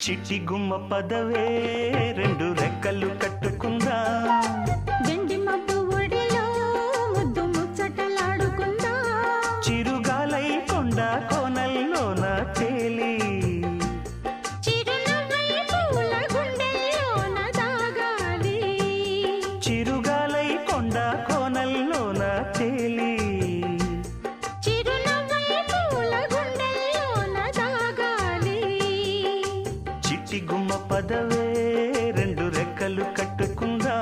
చిట్టి గుమ్మ పదవే రెండు రెక్కలు కట్టుకుందా గండి మబ్బు ఒడిలో ముద్దు ముచ్చటలాడుకుందా చిరుగాలై కొండ కోనల్లోన తేలి చిరునవ్వై పూల గుండెల్లోన దాగాలి చిరుగాలై కొండ కోనల్లోన తేలి చిట్టి గుమ్మ పదవే రెండు రెక్కలు కట్టుకుందా